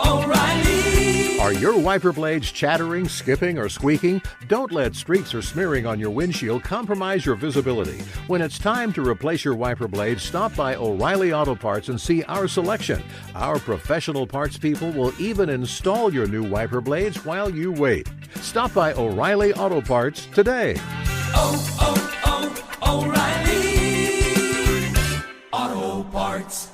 O'Reilly. Are your wiper blades chattering, skipping, or squeaking? Don't let streaks or smearing on your windshield compromise your visibility. When it's time to replace your wiper blades, stop by O'Reilly Auto Parts and see our selection. Our professional parts people will even install your new wiper blades while you wait. Stop by O'Reilly Auto Parts today. O'Reilly Auto Parts.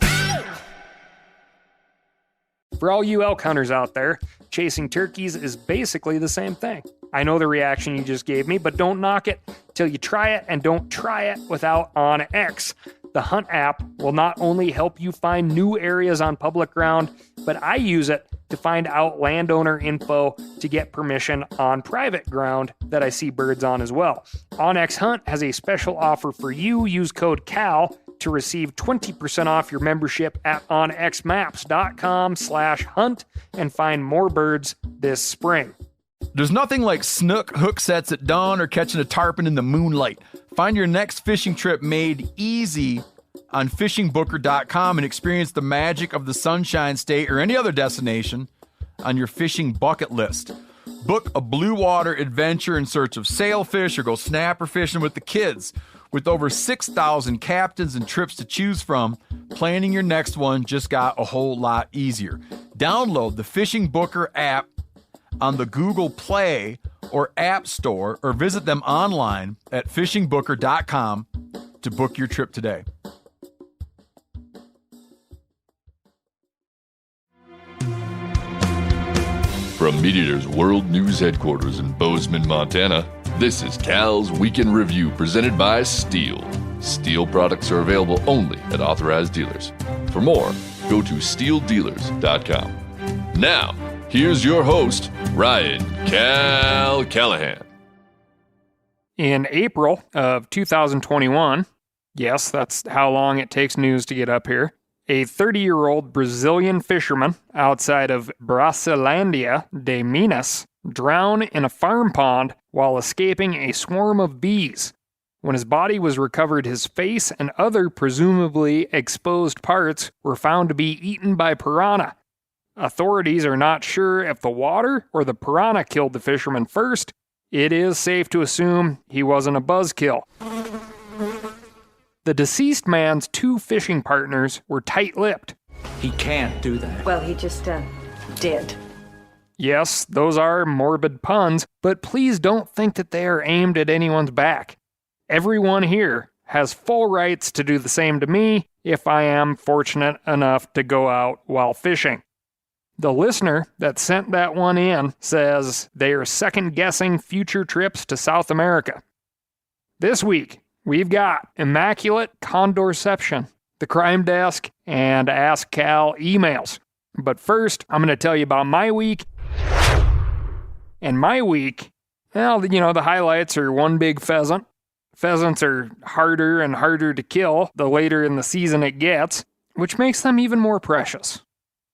For all you elk hunters out there, chasing turkeys is basically the same thing. I know the reaction you just gave me, but don't knock it till you try it, and don't try it without OnX. The Hunt app will not only help you find new areas on public ground, but I use it to find out landowner info to get permission on private ground that I see birds on as well. OnX Hunt has a special offer for you. Use code CAL to receive 20% off your membership at onxmaps.com/hunt and find more birds this spring. There's nothing like snook hook sets at dawn or catching a tarpon in the moonlight. Find your next fishing trip made easy on fishingbooker.com and experience the magic of the Sunshine State or any other destination on your fishing bucket list. Book a blue water adventure in search of sailfish or go snapper fishing with the kids. With over 6,000 captains and trips to choose from, planning your next one just got a whole lot easier. Download the Fishing Booker app on the Google Play or App Store, or visit them online at fishingbooker.com to book your trip today. From MeatEater's World News Headquarters in Bozeman, Montana, this is Cal's Weekend Review presented by Steel. Steel products are available only at authorized dealers. For more, go to steeldealers.com. Now, here's your host, Ryan Cal Callahan. In April of 2021, yes, that's how long it takes news to get up here, a 30-year-old Brazilian fisherman outside of Brasilândia de Minas drowned in a farm pond while escaping a swarm of bees. When his body was recovered, his face and other presumably exposed parts were found to be eaten by piranha. Authorities are not sure if the water or the piranha killed the fisherman first. It is safe to assume he wasn't a buzzkill. The deceased man's two fishing partners were tight-lipped. He can't do that. Well, he just did. Yes, those are morbid puns, but please don't think that they are aimed at anyone's back. Everyone here has full rights to do the same to me if I am fortunate enough to go out while fishing. The listener that sent that one in says they are second-guessing future trips to South America. This week, we've got Immaculate, Condor-ception, the Crime Desk, and AskCal emails. But first, I'm going to tell you about my week. And my week, well, the highlights are one big pheasant. Pheasants are harder and harder to kill the later in the season it gets, which makes them even more precious.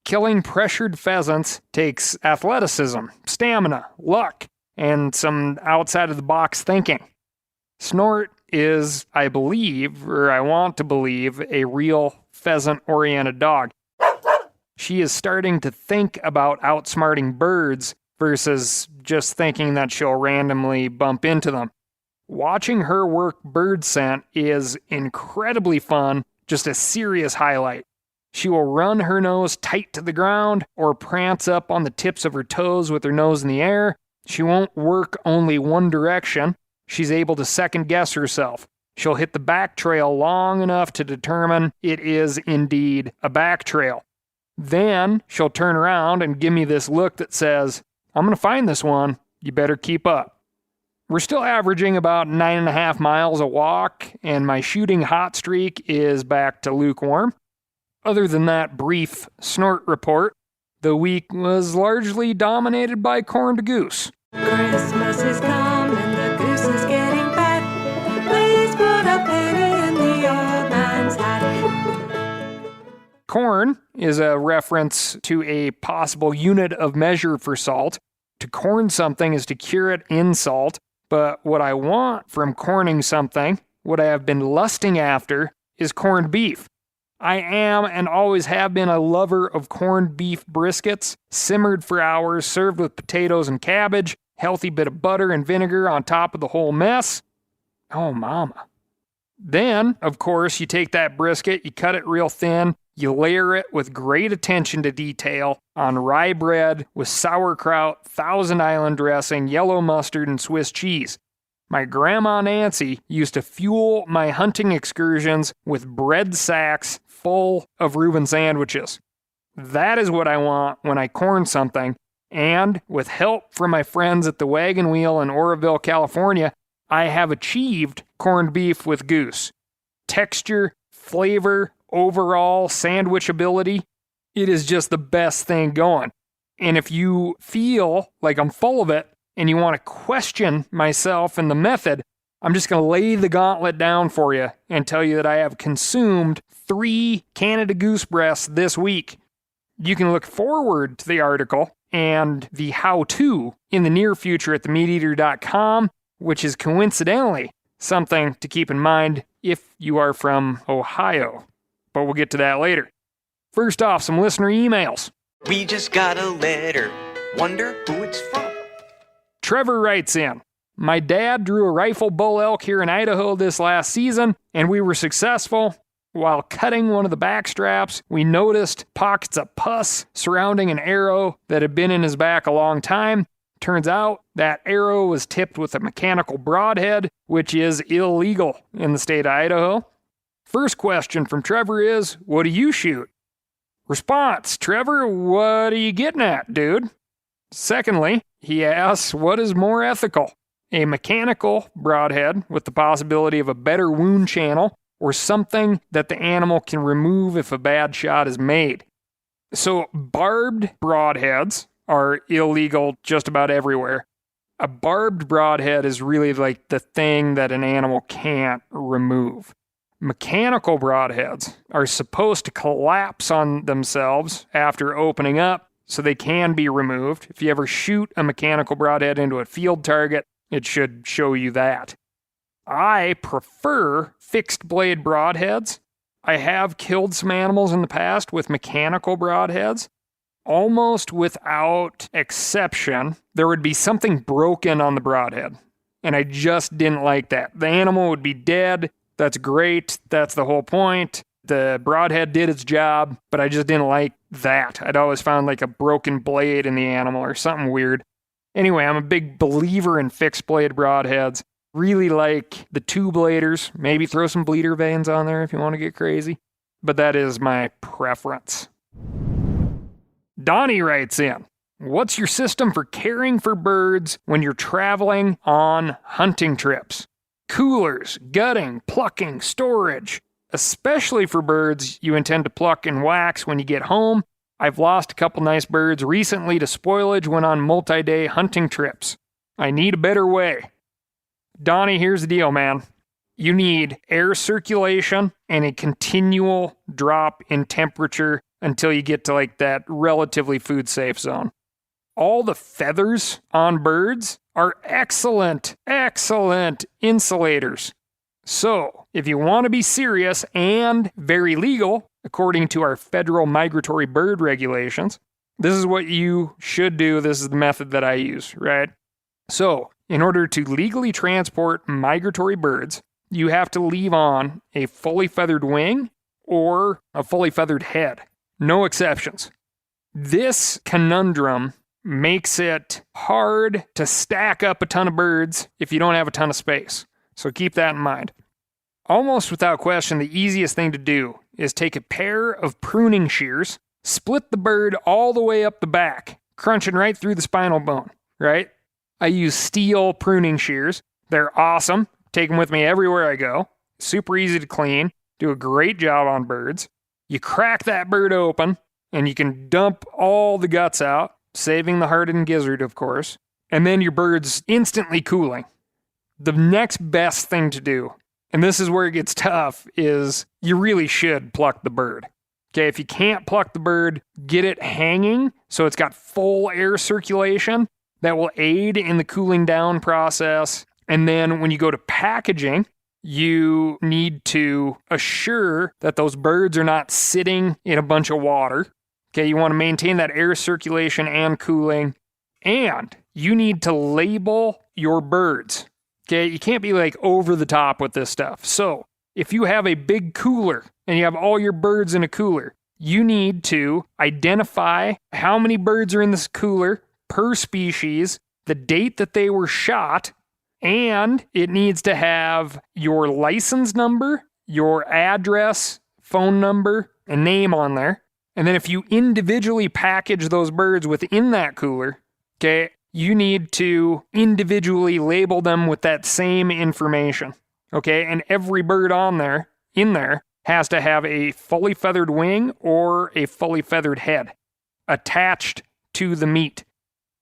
Killing pressured pheasants takes athleticism, stamina, luck, and some outside-of-the-box thinking. Snort is, I believe, or I want to believe, a real pheasant-oriented dog. She is starting to think about outsmarting birds versus just thinking that she'll randomly bump into them. Watching her work bird scent is incredibly fun, just a serious highlight. She will run her nose tight to the ground or prance up on the tips of her toes with her nose in the air. She won't work only one direction. She's able to second-guess herself. She'll hit the back trail long enough to determine it is indeed a back trail. Then she'll turn around and give me this look that says, "I'm going to find this one. You better keep up." We're still averaging about 9.5 miles a walk, and my shooting hot streak is back to lukewarm. Other than that brief Snort report, the week was largely dominated by corned goose. Christmas is coming, the goose is getting fat. Please put a penny in the old man's hat. Corn is a reference to a possible unit of measure for salt. To corn something is to cure it in salt, but what I want from corning something, what I have been lusting after, is corned beef. I am and always have been a lover of corned beef briskets, simmered for hours, served with potatoes and cabbage, healthy bit of butter and vinegar on top of the whole mess. Oh, mama. Then, of course, you take that brisket, you cut it real thin, you layer it with great attention to detail on rye bread with sauerkraut, Thousand Island dressing, yellow mustard, and Swiss cheese. My grandma Nancy used to fuel my hunting excursions with bread sacks full of Reuben sandwiches. That is what I want when I corn something, and with help from my friends at the Wagon Wheel in Oroville, California, I have achieved corned beef with goose. Texture, flavor, overall sandwichability, it is just the best thing going. And if you feel like I'm full of it and you want to question myself and the method, I'm just going to lay the gauntlet down for you and tell you that I have consumed 3 Canada goose breasts this week. You can look forward to the article and the how-to in the near future at themeateater.com, which is coincidentally something to keep in mind if you are from Ohio. But we'll get to that later. First off, some listener emails. We just got a letter. Wonder who it's from. Trevor writes in, my dad drew a rifle bull elk here in Idaho this last season, and we were successful. While cutting one of the back straps, we noticed pockets of pus surrounding an arrow that had been in his back a long time. Turns out that arrow was tipped with a mechanical broadhead, which is illegal in the state of Idaho. First question from Trevor is, what do you shoot? Response, Trevor, what are you getting at, dude? Secondly, he asks, what is more ethical? A mechanical broadhead with the possibility of a better wound channel, or something that the animal can remove if a bad shot is made? So barbed broadheads are illegal just about everywhere. A barbed broadhead is really like the thing that an animal can't remove. Mechanical broadheads are supposed to collapse on themselves after opening up so they can be removed. If you ever shoot a mechanical broadhead into a field target, it should show you that. I prefer fixed blade broadheads. I have killed some animals in the past with mechanical broadheads. Almost without exception, there would be something broken on the broadhead. And I just didn't like that. The animal would be dead. That's great. That's the whole point. The broadhead did its job, but I just didn't like that. I'd always found like a broken blade in the animal or something weird. Anyway, I'm a big believer in fixed blade broadheads. Really like the two-bladers. Maybe throw some bleeder veins on there if you want to get crazy. But that is my preference. Donnie writes in, what's your system for caring for birds when you're traveling on hunting trips? Coolers, gutting, plucking, storage. Especially for birds you intend to pluck and wax when you get home. I've lost a couple nice birds recently to spoilage when on multi-day hunting trips. I need a better way. Donnie, here's the deal, man. You need air circulation and a continual drop in temperature until you get to like that relatively food safe zone. All the feathers on birds are excellent insulators. So, if you want to be serious and very legal, according to our federal migratory bird regulations, this is what you should do. This is the method that I use, right? So, in order to legally transport migratory birds, you have to leave on a fully feathered wing or a fully feathered head. No exceptions. This conundrum makes it hard to stack up a ton of birds if you don't have a ton of space. So keep that in mind. Almost without question, the easiest thing to do is take a pair of pruning shears, split the bird all the way up the back, crunching right through the spinal bone, right? I use steel pruning shears. They're awesome. Take them with me everywhere I go. Super easy to clean. Do a great job on birds. You crack that bird open, and you can dump all the guts out, saving the heart and gizzard, of course. And then your bird's instantly cooling. The next best thing to do, and this is where it gets tough, is you really should pluck the bird. Okay, if you can't pluck the bird, get it hanging so it's got full air circulation. That will aid in the cooling down process. And then when you go to packaging, you need to assure that those birds are not sitting in a bunch of water. Okay, you want to maintain that air circulation and cooling. And you need to label your birds. Okay, you can't be like over the top with this stuff. So if you have a big cooler and you have all your birds in a cooler, you need to identify how many birds are in this cooler per species, the date that they were shot, and it needs to have your license number, your address, phone number, and name on there. And then if you individually package those birds within that cooler, okay, you need to individually label them with that same information. Okay, and every bird in there, has to have a fully feathered wing or a fully feathered head attached to the meat.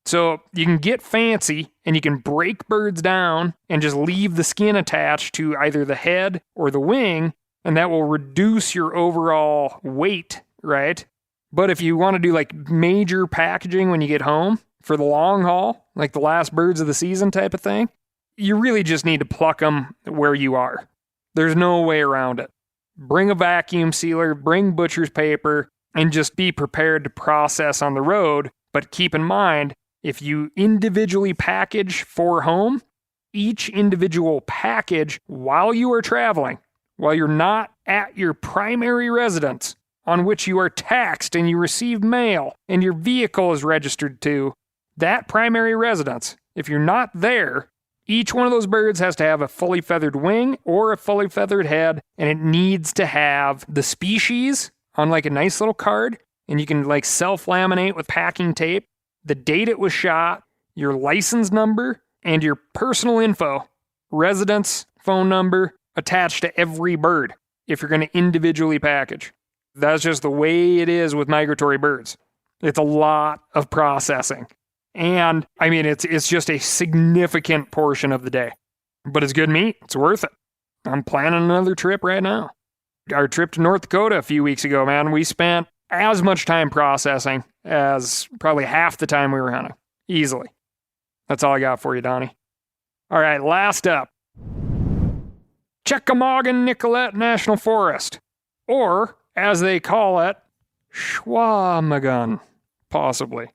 So you can get fancy and you can break birds down and just leave the skin attached to either the head or the wing, and that will reduce your overall weight, right? But if you want to do like major packaging when you get home for the long haul, like the last birds of the season type of thing, you really just need to pluck them where you are. There's no way around it. Bring a vacuum sealer, bring butcher's paper, and just be prepared to process on the road. But keep in mind, if you individually package for home, each individual package while you are traveling, while you're not at your primary residence on which you are taxed and you receive mail and your vehicle is registered to, that primary residence, if you're not there, each one of those birds has to have a fully feathered wing or a fully feathered head, and it needs to have the species on like a nice little card, and you can like self-laminate with packing tape, the date it was shot, your license number, and your personal info, residence, phone number, attached to every bird if you're going to individually package. That's just the way it is with migratory birds. It's a lot of processing. And, I mean, it's just a significant portion of the day. But it's good meat. It's worth it. I'm planning another trip right now. Our trip to North Dakota a few weeks ago, man, we spent as much time processing as probably half the time we were hunting. Easily. That's all I got for you, Donnie. All right, last up. Chickamauga-Nicollet National Forest. Or, as they call it, Schwamagan. Possibly.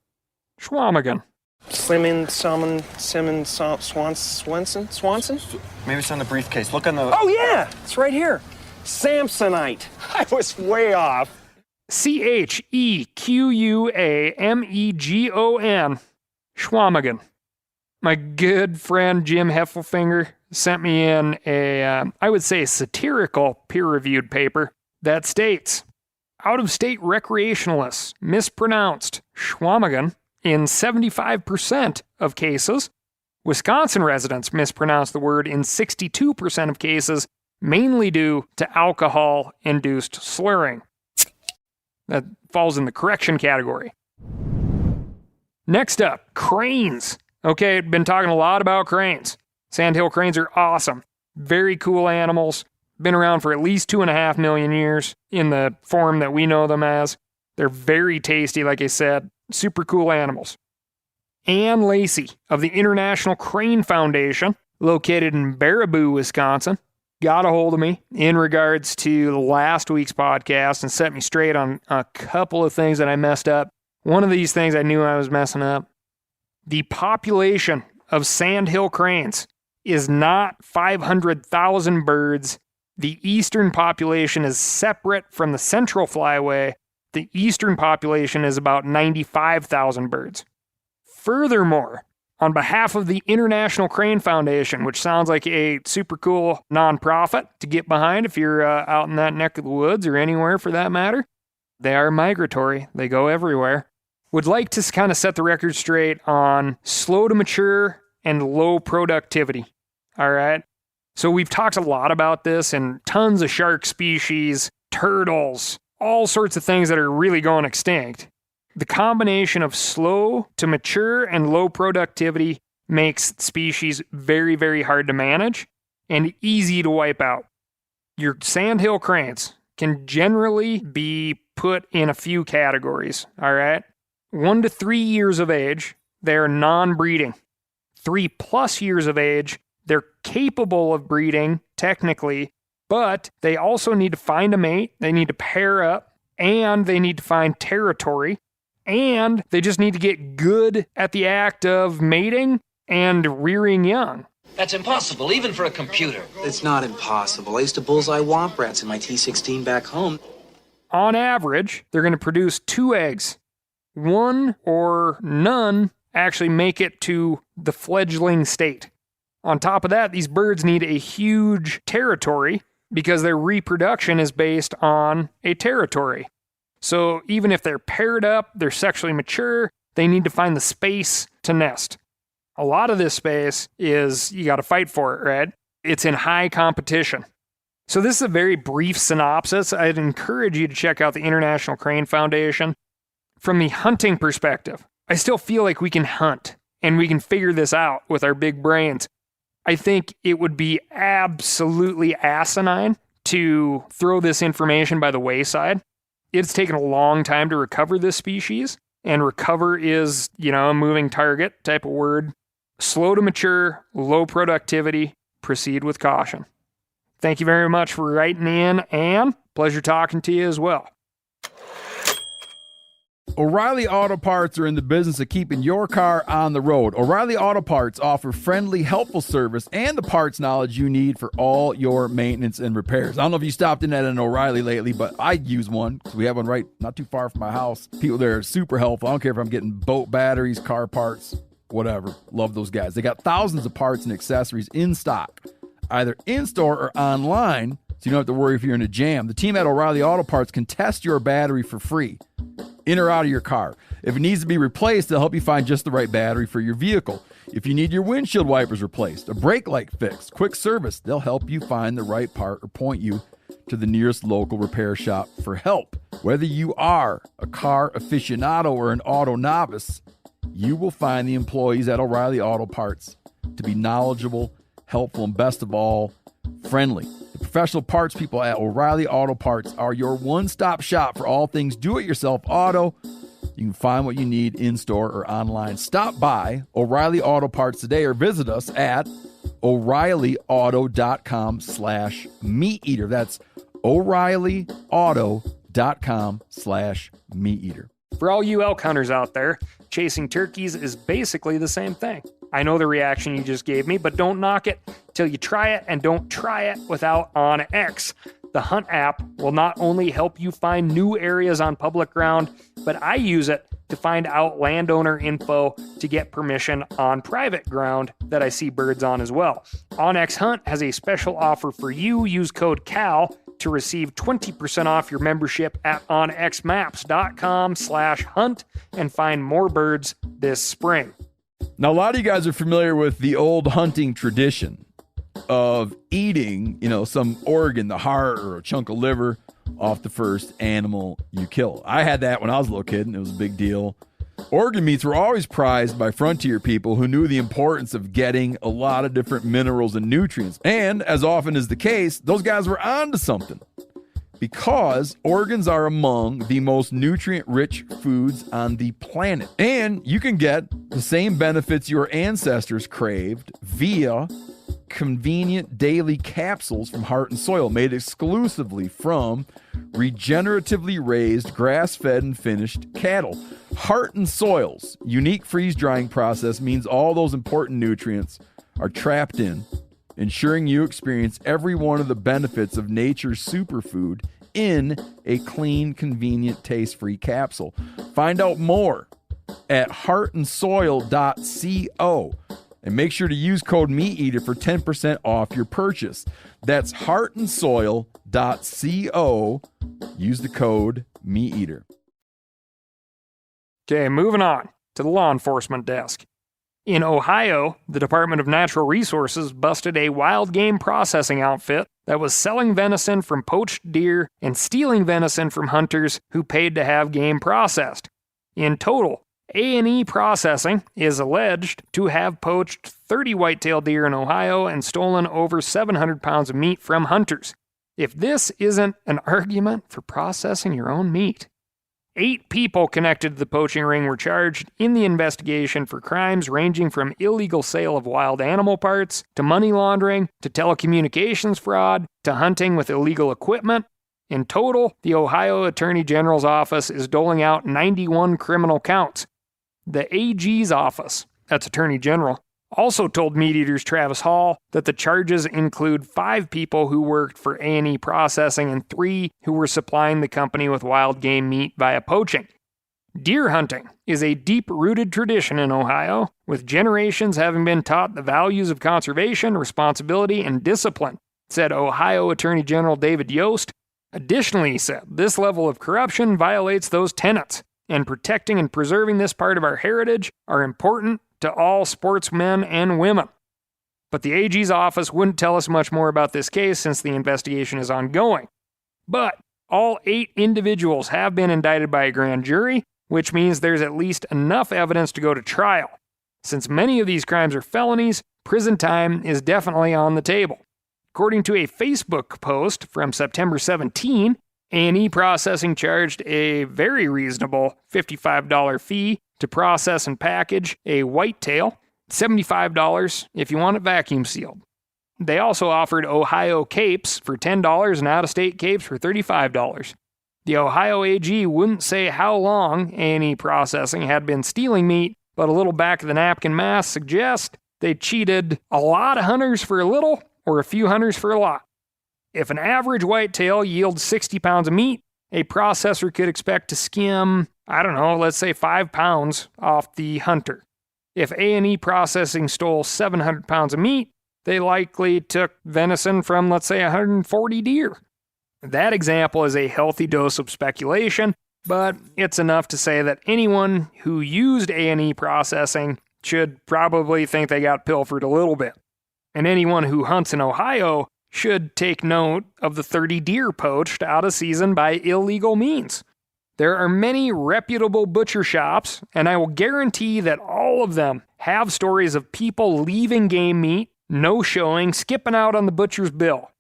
Schwamagan. Swanson? Maybe it's on the briefcase. Look on the... Oh, yeah! It's right here. Samsonite. I was way off. Chequamegon. Schwamagan. My good friend Jim Heffelfinger sent me in I would say, satirical peer-reviewed paper that states, out-of-state recreationalists mispronounced Schwamagan in 75% of cases. Wisconsin residents mispronounced the word in 62% of cases, mainly due to alcohol-induced slurring. That falls in the correction category. Next up, cranes. Okay, been talking a lot about cranes. Sandhill cranes are awesome. Very cool animals. Been around for at least 2.5 million years in the form that we know them as. They're very tasty, like I said. Super cool animals. Ann Lacey of the International Crane Foundation, located in Baraboo, Wisconsin, got a hold of me in regards to last week's podcast and set me straight on a couple of things that I messed up. One of these things I knew I was messing up. The population of sandhill cranes is not 500,000 birds. The eastern population is separate from the central flyway. The eastern population is about 95,000 birds. Furthermore, on behalf of the International Crane Foundation, which sounds like a super cool nonprofit to get behind if you're out in that neck of the woods or anywhere for that matter, they are migratory. They go everywhere. Would like to kind of set the record straight on slow to mature and low productivity. All right? So we've talked a lot about this and tons of shark species, turtles, all sorts of things that are really going extinct. The combination of slow to mature and low productivity makes species very, very hard to manage and easy to wipe out. Your sandhill cranes can generally be put in a few categories, all right? 1 to 3 years of age, they are non-breeding. 3+ years of age, They're capable of breeding, technically, but they also need to find a mate, they need to pair up, and they need to find territory, and they just need to get good at the act of mating and rearing young. That's impossible, even for a computer. It's not impossible. I used to bullseye womp rats in my T-16 back home. On average, they're going to produce 2 eggs. 1 or none actually make it to the fledgling state. On top of that, these birds need a huge territory because their reproduction is based on a territory. So even if they're paired up, they're sexually mature, they need to find the space to nest. A lot of this space is you got to fight for it, right? It's in high competition. So this is a very brief synopsis. I'd encourage you to check out the International Crane Foundation. From the hunting perspective, I still feel like we can hunt and we can figure this out with our big brains. I think it would be absolutely asinine to throw this information by the wayside. It's taken a long time to recover this species, and recover is, a moving target type of word. Slow to mature, low productivity, proceed with caution. Thank you very much for writing in, and pleasure talking to you as well. O'Reilly Auto Parts are in the business of keeping your car on the road. O'Reilly Auto Parts offer friendly, helpful service and the parts knowledge you need for all your maintenance and repairs. I don't know if you stopped in at an O'Reilly lately, but I use one because we have one right not too far from my house. People there are super helpful. I don't care if I'm getting boat batteries, car parts, whatever. Love those guys. They got thousands of parts and accessories in stock, either in-store or online, so you don't have to worry if you're in a jam. The team at O'Reilly Auto Parts can test your battery for free, in or out of your car. If it needs to be replaced, they'll help you find just the right battery for your vehicle. If you need your windshield wipers replaced, a brake light fixed, quick service, they'll help you find the right part or point you to the nearest local repair shop for help. Whether you are a car aficionado or an auto novice, you will find the employees at O'Reilly Auto Parts to be knowledgeable, helpful, and best of all, friendly. The professional parts people at O'Reilly Auto Parts are your one-stop shop for all things do-it-yourself auto. You can find what you need in-store or online. Stop by O'Reilly Auto Parts today or visit us at O'ReillyAuto.com/meateater. That's O'ReillyAuto.com/meateater. For all you elk hunters out there, chasing turkeys is basically the same thing. I know the reaction you just gave me, but don't knock it till you try it, and don't try it without OnX. The Hunt app will not only help you find new areas on public ground, but I use it to find out landowner info to get permission on private ground that I see birds on as well. OnX Hunt has a special offer for you. Use code CAL to receive 20% off your membership at onxmaps.com/hunt and find more birds this spring. Now, a lot of you guys are familiar with the old hunting tradition of eating, some organ, the heart or a chunk of liver off the first animal you kill. I had that when I was a little kid, and it was a big deal. Organ meats were always prized by frontier people who knew the importance of getting a lot of different minerals and nutrients. And as often is the case, those guys were onto something, because organs are among the most nutrient-rich foods on the planet. And you can get the same benefits your ancestors craved via convenient daily capsules from Heart and Soil, made exclusively from regeneratively raised, grass-fed, and finished cattle. Heart and Soil's unique freeze-drying process means all those important nutrients are trapped in, ensuring you experience every one of the benefits of nature's superfood in a clean, convenient, taste-free capsule. Find out more at heartandsoil.co. And make sure to use code MeatEater for 10% off your purchase. That's heartandsoil.co. Use the code MeatEater. Okay, moving on to the law enforcement desk. In Ohio, the Department of Natural Resources busted a wild game processing outfit that was selling venison from poached deer and stealing venison from hunters who paid to have game processed. In total, A&E Processing is alleged to have poached 30 whitetail deer in Ohio and stolen over 700 pounds of meat from hunters. If this isn't an argument for processing your own meat, 8 people connected to the poaching ring were charged in the investigation for crimes ranging from illegal sale of wild animal parts, to money laundering, to telecommunications fraud, to hunting with illegal equipment. In total, the Ohio Attorney General's office is doling out 91 criminal counts. The AG's office, that's Attorney General, also told MeatEater's Travis Hall that the charges include 5 people who worked for A&E Processing and 3 who were supplying the company with wild game meat via poaching. Deer hunting is a deep-rooted tradition in Ohio, with generations having been taught the values of conservation, responsibility, and discipline, said Ohio Attorney General David Yost. Additionally, he said, this level of corruption violates those tenets, and protecting and preserving this part of our heritage are important to all sportsmen and women. But the AG's office wouldn't tell us much more about this case since the investigation is ongoing. But all 8 individuals have been indicted by a grand jury, which means there's at least enough evidence to go to trial. Since many of these crimes are felonies, prison time is definitely on the table. According to a Facebook post from September 17, A&E Processing charged a very reasonable $55 fee to process and package a whitetail, $75 if you want it vacuum sealed. They also offered Ohio capes for $10 and out-of-state capes for $35. The Ohio AG wouldn't say how long A&E Processing had been stealing meat, but a little back-of-the-napkin math suggests they cheated a lot of hunters for a little or a few hunters for a lot. If an average whitetail yields 60 pounds of meat, a processor could expect to skim, let's say 5 pounds off the hunter. If A&E Processing stole 700 pounds of meat, they likely took venison from, let's say, 140 deer. That example is a healthy dose of speculation, but it's enough to say that anyone who used A&E Processing should probably think they got pilfered a little bit. And anyone who hunts in Ohio should take note of the 30 deer poached out of season by illegal means. There are many reputable butcher shops, and I will guarantee that all of them have stories of people leaving game meat, no-showing, skipping out on the butcher's bill.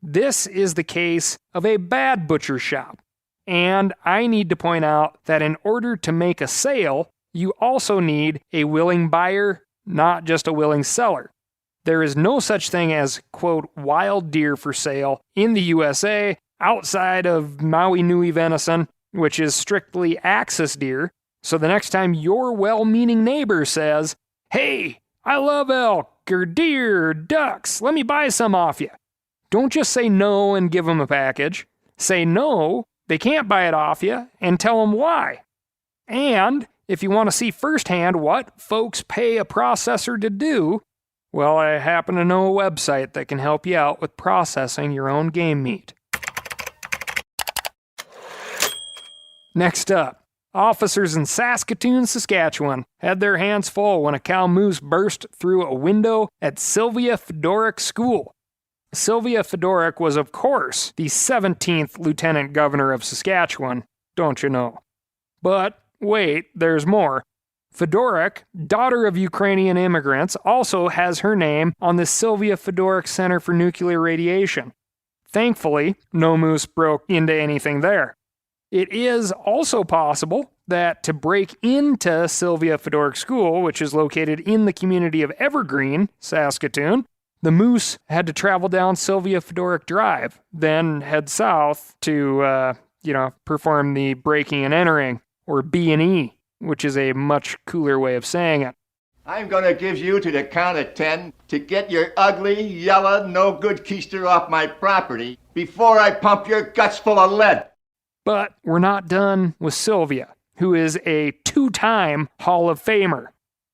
This is the case of a bad butcher shop. And I need to point out that in order to make a sale, you also need a willing buyer, not just a willing seller. There is no such thing as, quote, wild deer for sale in the USA outside of Maui Nui venison, which is strictly axis deer. So the next time your well-meaning neighbor says, hey, I love elk or deer or ducks, let me buy some off you, don't just say no and give them a package. Say no, they can't buy it off you, and tell them why. And if you want to see firsthand what folks pay a processor to do, well, I happen to know a website that can help you out with processing your own game meat. Next up, officers in Saskatoon, Saskatchewan had their hands full when a cow moose burst through a window at Sylvia Fedoruk School. Sylvia Fedoruk was, of course, the 17th Lieutenant Governor of Saskatchewan, don't you know? But wait, there's more. Fedoruk, daughter of Ukrainian immigrants, also has her name on the Sylvia Fedoruk Center for Nuclear Radiation. Thankfully, no moose broke into anything there. It is also possible that to break into Sylvia Fedoruk School, which is located in the community of Evergreen, Saskatoon, the moose had to travel down Sylvia Fedoruk Drive, then head south to, perform the breaking and entering, or B&E, which is a much cooler way of saying it. I'm going to give you to the count of 10 to get your ugly, yellow, no-good keister off my property before I pump your guts full of lead. But we're not done with Sylvia, who is a 2-time Hall of Famer.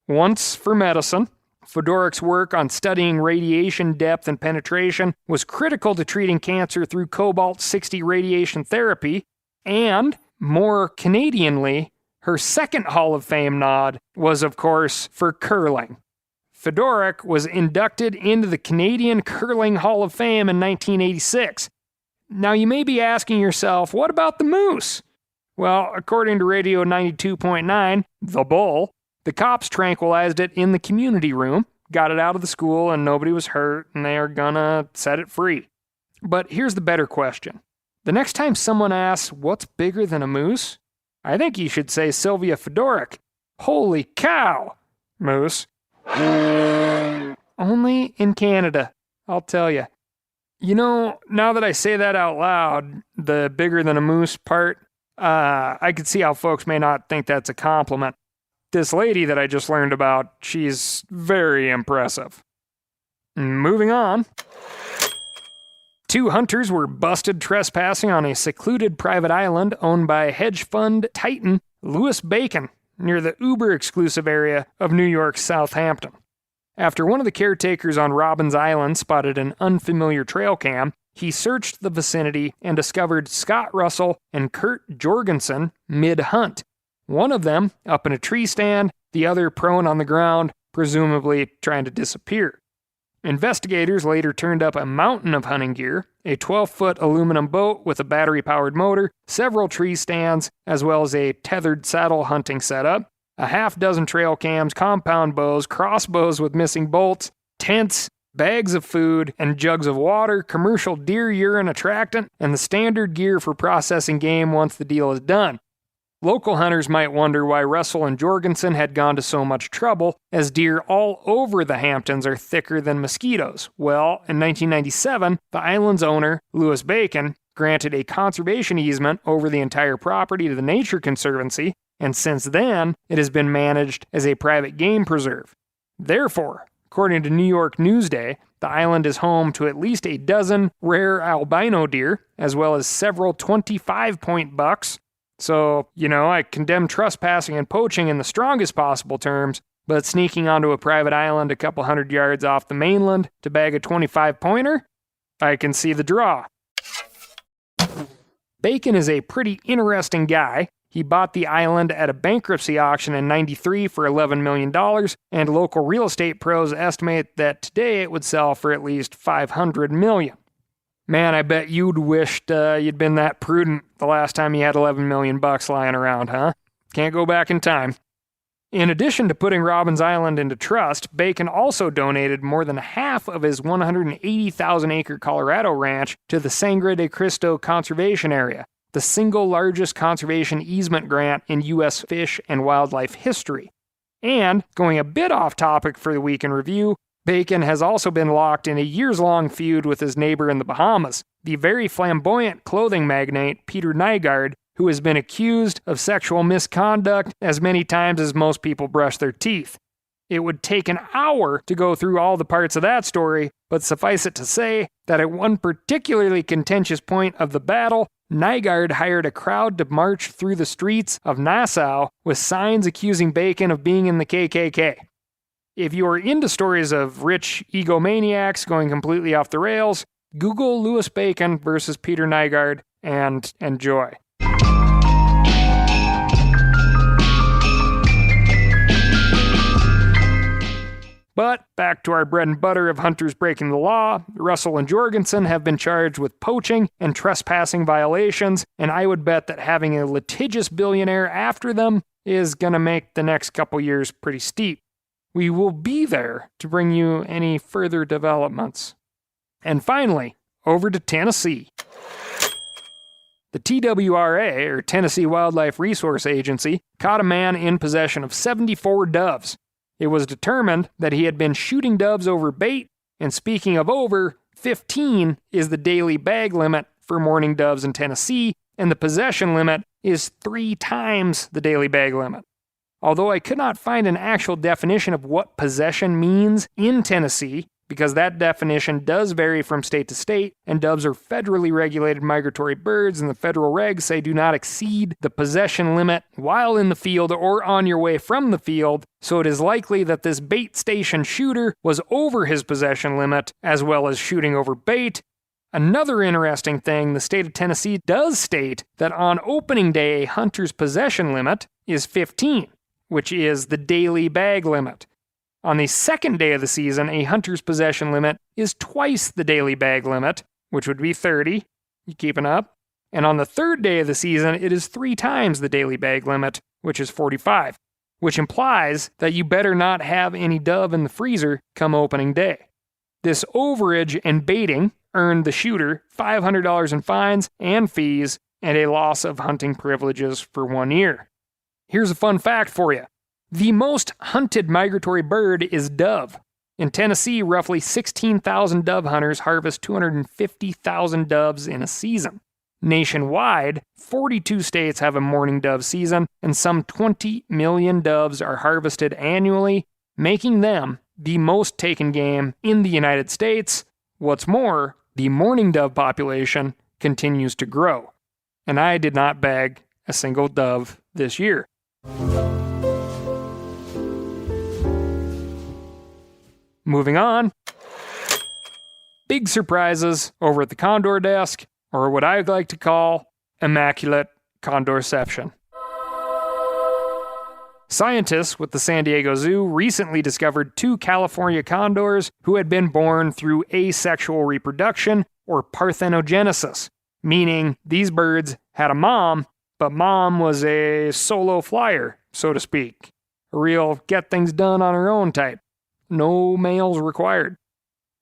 Once for medicine, Fedoruk's work on studying radiation depth and penetration was critical to treating cancer through cobalt-60 radiation therapy, and, more Canadianly, her second Hall of Fame nod was, of course, for curling. Fedoruk was inducted into the Canadian Curling Hall of Fame in 1986. Now, you may be asking yourself, what about the moose? Well, according to Radio 92.9, The Bull, the cops tranquilized it in the community room, got it out of the school, and nobody was hurt, and they are gonna set it free. But here's the better question. The next time someone asks, what's bigger than a moose? I think you should say Sylvia Fedoric. Holy cow, Moose. Only in Canada, I'll tell you. You know, now that I say that out loud, the bigger than a moose part, I could see how folks may not think that's a compliment. This lady that I just learned about, she's very impressive. Moving on. 2 hunters were busted trespassing on a secluded private island owned by hedge fund titan Louis Bacon near the uber-exclusive area of New York's Southampton. After one of the caretakers on Robbins Island spotted an unfamiliar trail cam, he searched the vicinity and discovered Scott Russell and Kurt Jorgensen mid-hunt. One of them up in a tree stand, the other prone on the ground, presumably trying to disappear. Investigators later turned up a mountain of hunting gear, a 12-foot aluminum boat with a battery-powered motor, several tree stands, as well as a tethered saddle hunting setup, a half-dozen trail cams, compound bows, crossbows with missing bolts, tents, bags of food, and jugs of water, commercial deer urine attractant, and the standard gear for processing game once the deal is done. Local hunters might wonder why Russell and Jorgensen had gone to so much trouble, as deer all over the Hamptons are thicker than mosquitoes. Well, in 1997, the island's owner, Louis Bacon, granted a conservation easement over the entire property to the Nature Conservancy, and since then, it has been managed as a private game preserve. Therefore, according to New York Newsday, the island is home to at least a dozen rare albino deer, as well as several 25-point bucks. So, I condemn trespassing and poaching in the strongest possible terms, but sneaking onto a private island a couple hundred yards off the mainland to bag a 25-pointer? I can see the draw. Bacon is a pretty interesting guy. He bought the island at a bankruptcy auction in '93 for $11 million, and local real estate pros estimate that today it would sell for at least $500 million. Man, I bet you'd wished you'd been that prudent the last time you had $11 million lying around, huh? Can't go back in time. In addition to putting Robbins Island into trust, Bacon also donated more than half of his 180,000-acre Colorado ranch to the Sangre de Cristo Conservation Area, the single largest conservation easement grant in U.S. fish and wildlife history. And, going a bit off topic for the week in review, Bacon has also been locked in a years-long feud with his neighbor in the Bahamas, the very flamboyant clothing magnate Peter Nygaard, who has been accused of sexual misconduct as many times as most people brush their teeth. It would take an hour to go through all the parts of that story, but suffice it to say that at one particularly contentious point of the battle, Nygaard hired a crowd to march through the streets of Nassau with signs accusing Bacon of being in the KKK. If you are into stories of rich egomaniacs going completely off the rails, Google Louis Bacon versus Peter Nygaard and enjoy. But back to our bread and butter of hunters breaking the law, Russell and Jorgensen have been charged with poaching and trespassing violations, and I would bet that having a litigious billionaire after them is going to make the next couple years pretty steep. We will be there to bring you any further developments. And finally, over to Tennessee. The TWRA, or Tennessee Wildlife Resource Agency, caught a man in possession of 74 doves. It was determined that he had been shooting doves over bait, and speaking of over, 15 is the daily bag limit for mourning doves in Tennessee, and the possession limit is 3 times the daily bag limit. Although I could not find an actual definition of what possession means in Tennessee, because that definition does vary from state to state, and doves are federally regulated migratory birds, and the federal regs say do not exceed the possession limit while in the field or on your way from the field, so it is likely that this bait station shooter was over his possession limit, as well as shooting over bait. Another interesting thing, the state of Tennessee does state that on opening day, a hunter's possession limit is 15. Which is the daily bag limit. On the second day of the season, a hunter's possession limit is twice the daily bag limit, which would be 30. You keeping up? And on the third day of the season, it is 3 times the daily bag limit, which is 45, which implies that you better not have any dove in the freezer come opening day. This overage and baiting earned the shooter $500 in fines and fees, and a loss of hunting privileges for 1 year. Here's a fun fact for you. The most hunted migratory bird is dove. In Tennessee, roughly 16,000 dove hunters harvest 250,000 doves in a season. Nationwide, 42 states have a mourning dove season, and some 20 million doves are harvested annually, making them the most taken game in the United States. What's more, the mourning dove population continues to grow. And I did not bag a single dove this year. Moving on. Big surprises over at the Condor desk, or what I like to call Immaculate Condor-ception. Scientists with the San Diego Zoo recently discovered 2 California condors who had been born through asexual reproduction or parthenogenesis, meaning these birds had a mom, but mom was a solo flyer, so to speak. A real get things done on her own type. No males required.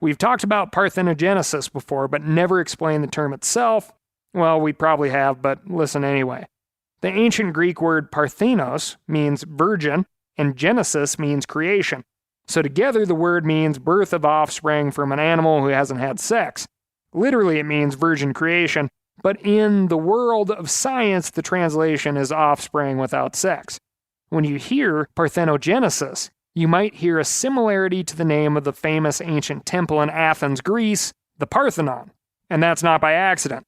We've talked about parthenogenesis before, but never explained the term itself. Well, we probably have, but listen anyway. The ancient Greek word parthenos means virgin, and genesis means creation. So together the word means birth of offspring from an animal who hasn't had sex. Literally it means virgin creation, but in the world of science the translation is offspring without sex. When you hear parthenogenesis, you might hear a similarity to the name of the famous ancient temple in Athens, Greece, the Parthenon. And that's not by accident.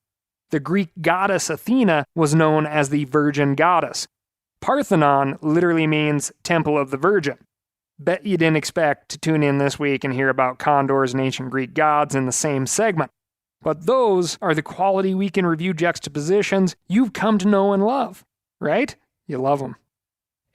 The Greek goddess Athena was known as the Virgin Goddess. Parthenon literally means Temple of the Virgin. Bet you didn't expect to tune in this week and hear about condors and ancient Greek gods in the same segment. But those are the quality week in review juxtapositions you've come to know and love, right? You love them.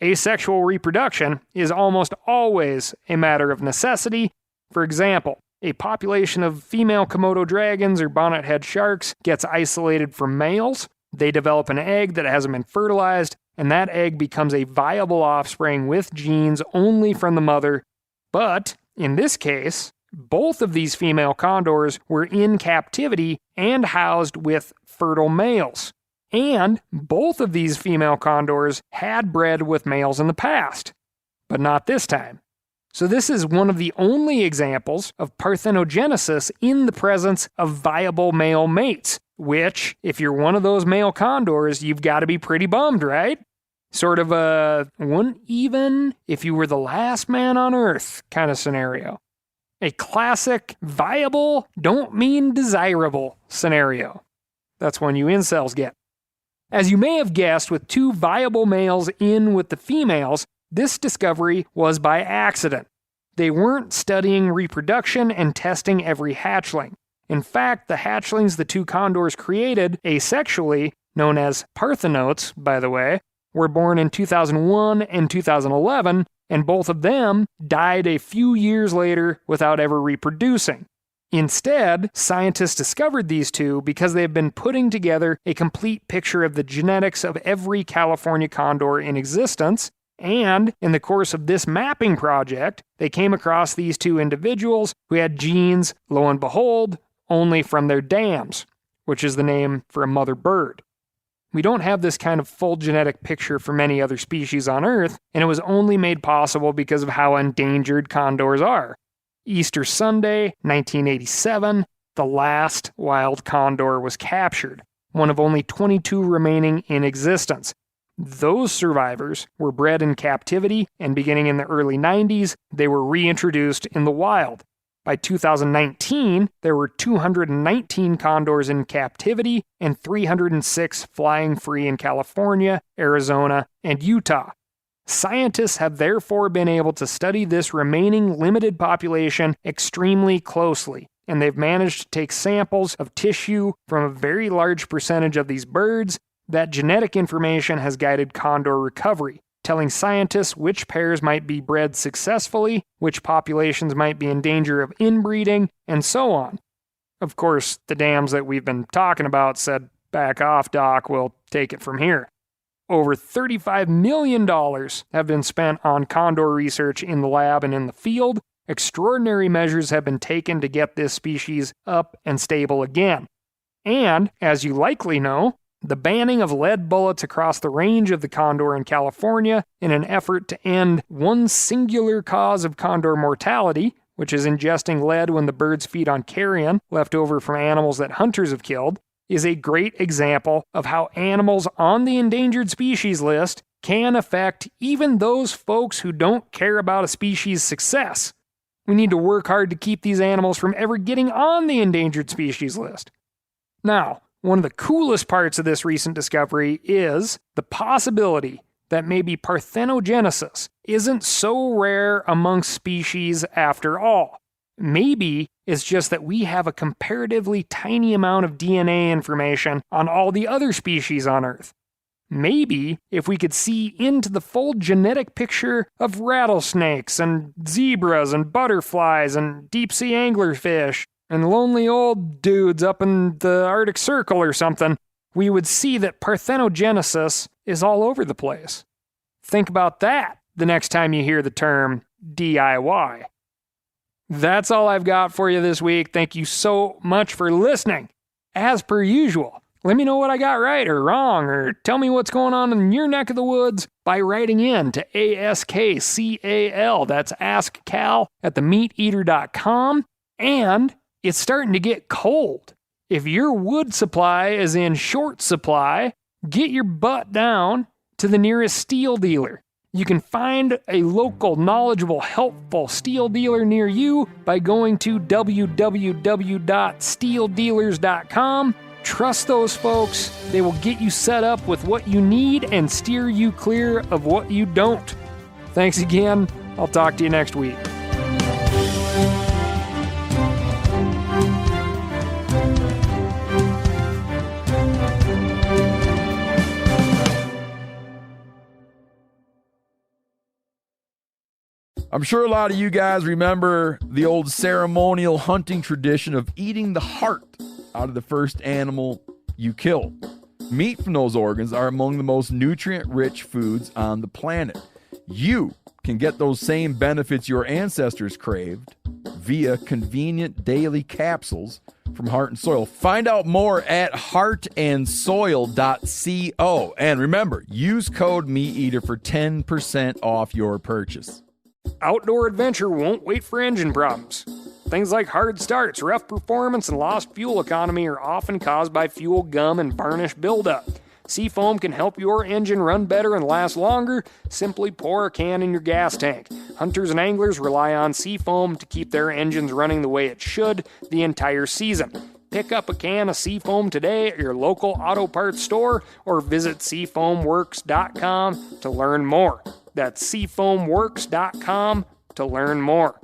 Asexual reproduction is almost always a matter of necessity. For example, a population of female Komodo dragons or bonnethead sharks gets isolated from males. They develop an egg that hasn't been fertilized, and that egg becomes a viable offspring with genes only from the mother. But, in this case, both of these female condors were in captivity and housed with fertile males. And both of these female condors had bred with males in the past, but not this time. So this is one of the only examples of parthenogenesis in the presence of viable male mates, which, if you're one of those male condors, you've got to be pretty bummed, right? Sort of a wouldn't even if you were the last man on Earth kind of scenario. A classic viable, don't mean desirable scenario. That's one you incels get. As you may have guessed, with 2 viable males in with the females, this discovery was by accident. They weren't studying reproduction and testing every hatchling. In fact, the hatchlings the 2 condors created asexually, known as parthenotes, by the way, were born in 2001 and 2011, and both of them died a few years later without ever reproducing. Instead, scientists discovered these 2 because they have been putting together a complete picture of the genetics of every California condor in existence, and in the course of this mapping project, they came across these 2 individuals who had genes, lo and behold, only from their dams, which is the name for a mother bird. We don't have this kind of full genetic picture for many other species on Earth, and it was only made possible because of how endangered condors are. Easter Sunday, 1987, the last wild condor was captured, one of only 22 remaining in existence. Those survivors were bred in captivity, and beginning in the early 90s, they were reintroduced in the wild. By 2019, there were 219 condors in captivity and 306 flying free in California, Arizona, and Utah. Scientists have therefore been able to study this remaining limited population extremely closely, and they've managed to take samples of tissue from a very large percentage of these birds. That genetic information has guided condor recovery, telling scientists which pairs might be bred successfully, which populations might be in danger of inbreeding, and so on. Of course, the dams that we've been talking about said, "Back off, Doc, we'll take it from here." Over $35 million have been spent on condor research in the lab and in the field. Extraordinary measures have been taken to get this species up and stable again. And, as you likely know, The banning of lead bullets across the range of the condor in California in an effort to end one singular cause of condor mortality, which is ingesting lead when the birds feed on carrion left over from animals that hunters have killed, is a great example of how animals on the endangered species list can affect even those folks who don't care about a species' success. We need to work hard to keep these animals from ever getting on the endangered species list. Now, one of the coolest parts of this recent discovery is the possibility that maybe parthenogenesis isn't so rare amongst species after all. Maybe it's just that we have a comparatively tiny amount of DNA information on all the other species on Earth. Maybe if we could see into the full genetic picture of rattlesnakes and zebras and butterflies and deep-sea anglerfish and lonely old dudes up in the Arctic Circle or something, we would see that parthenogenesis is all over the place. Think about that the next time you hear the term DIY. That's all I've got for you this week. Thank you so much for listening. As per usual, let me know what I got right or wrong, or tell me what's going on in your neck of the woods by writing in to AskCal, that's AskCal, at themeateater.com. And it's starting to get cold. If your wood supply is in short supply, get your butt down to the nearest steel dealer. You can find a local, knowledgeable, helpful steel dealer near you by going to www.steeldealers.com. Trust those folks. They will get you set up with what you need and steer you clear of what you don't. Thanks again. I'll talk to you next week. I'm sure a lot of you guys remember the old ceremonial hunting tradition of eating the heart out of the first animal you kill. Meat from those organs are among the most nutrient-rich foods on the planet. You can get those same benefits your ancestors craved via convenient daily capsules from Heart and Soil. Find out more at heartandsoil.co. And remember, use code MeatEater for 10% off your purchase. Outdoor adventure won't wait for engine problems. Things like hard starts, rough performance, and lost fuel economy are often caused by fuel gum and varnish buildup. Seafoam can help your engine run better and last longer. Simply pour a can in your gas tank. Hunters and anglers rely on Seafoam to keep their engines running the way it should the entire season. Pick up a can of Seafoam today at your local auto parts store or visit seafoamworks.com to learn more. That's seafoamworks.com to learn more.